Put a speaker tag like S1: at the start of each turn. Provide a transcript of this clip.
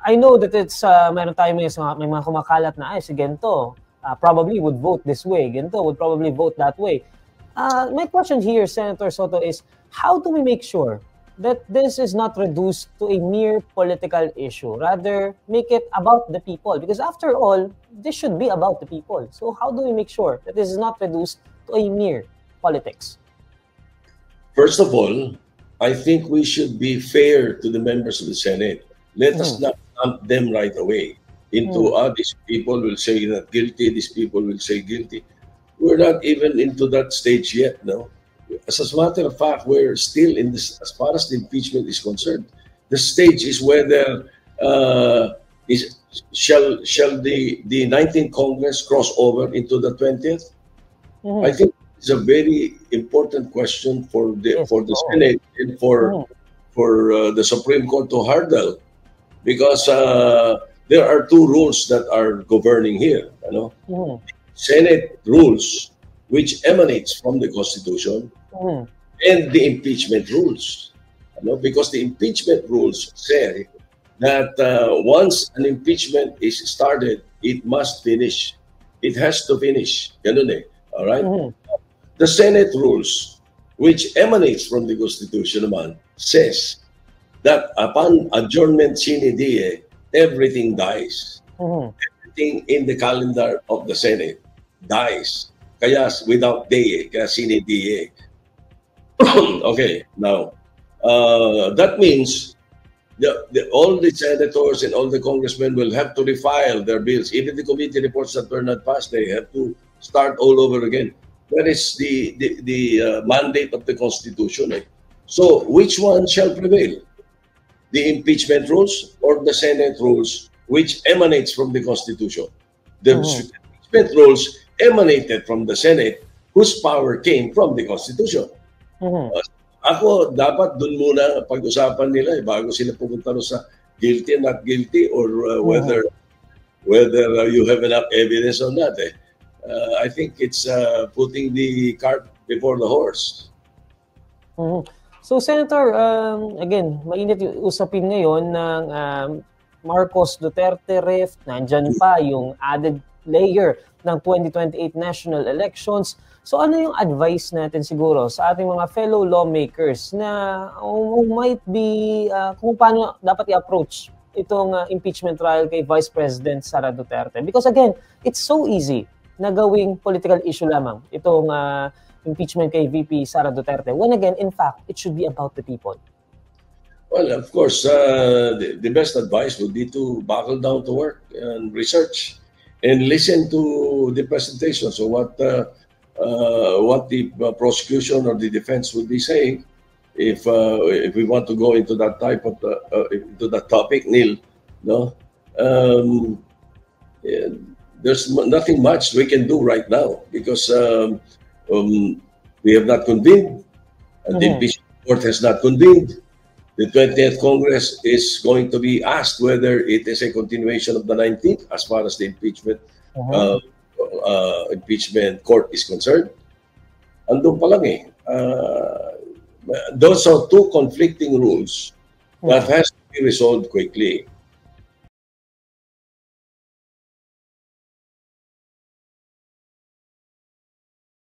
S1: I know that it's, meron tayo may mga kumakalat na, ay, si Gento probably would vote this way. Gento would probably vote that way. My question here, Senator Soto, is how do we make sure that this is not reduced to a mere political issue, rather make it about the people? Because after all, this should be about the people. So how do we make sure that this is not reduced to a mere politics?
S2: First of all, I think we should be fair to the members of the Senate. Let us not lump them right away into, these people will say not guilty, these people will say guilty. We're not even into that stage yet, no? As a matter of fact, we're still in this, as far as the impeachment is concerned. The stage is whether shall the 19th Congress cross over into the 20th? I think it's a very important question for the Senate and for the Supreme Court to hurdle, because there are two rules that are governing here. You know, Senate rules, which emanates from the Constitution, and the impeachment rules. You know, because the impeachment rules say that once an impeachment is started, it must finish. It has to finish. Ganun eh. All right. The Senate rules, which emanates from the Constitution, naman, says that upon adjournment sine die, everything dies. Everything in the calendar of the Senate dies. Kaya without die, kaya sine die. Okay, now, that means all the senators and all the congressmen will have to refile their bills. Even the committee reports that were not passed, they have to start all over again. That is the mandate of the Constitution. Eh? So, which one shall prevail? The impeachment rules or the Senate rules, which emanates from the Constitution? The impeachment rules emanated from the Senate, whose power came from the Constitution. Ako, dapat dun muna pag-usapan nila bago sila pumunta sa guilty and not guilty, or whether you have enough evidence on that. Eh? I think it's putting the cart before the horse.
S1: So, Senator, again, mainit yung usapin ngayon ng Marcos Duterte rift. Nandyan pa yung added layer ng 2028 national elections. So, ano yung advice natin siguro sa ating mga fellow lawmakers na might be, kung paano dapat i-approach itong impeachment trial kay Vice President Sara Duterte? Because again, it's so easy na gawing political issue lamang itong impeachment kay VP Sara Duterte, when again, in fact, it should be about the people.
S2: Well, of course, the best advice would be to buckle down to work and research and listen to the presentation. So what the prosecution or the defense would be saying, if we want to go into that type of into that topic, Neil, no, there's nothing much we can do right now because we have not convened, and the impeachment court has not convened. The 20th Congress is going to be asked whether it is a continuation of the 19th as far as the impeachment impeachment court is concerned. Andun pa lang eh. Those are two conflicting rules that has to be resolved quickly.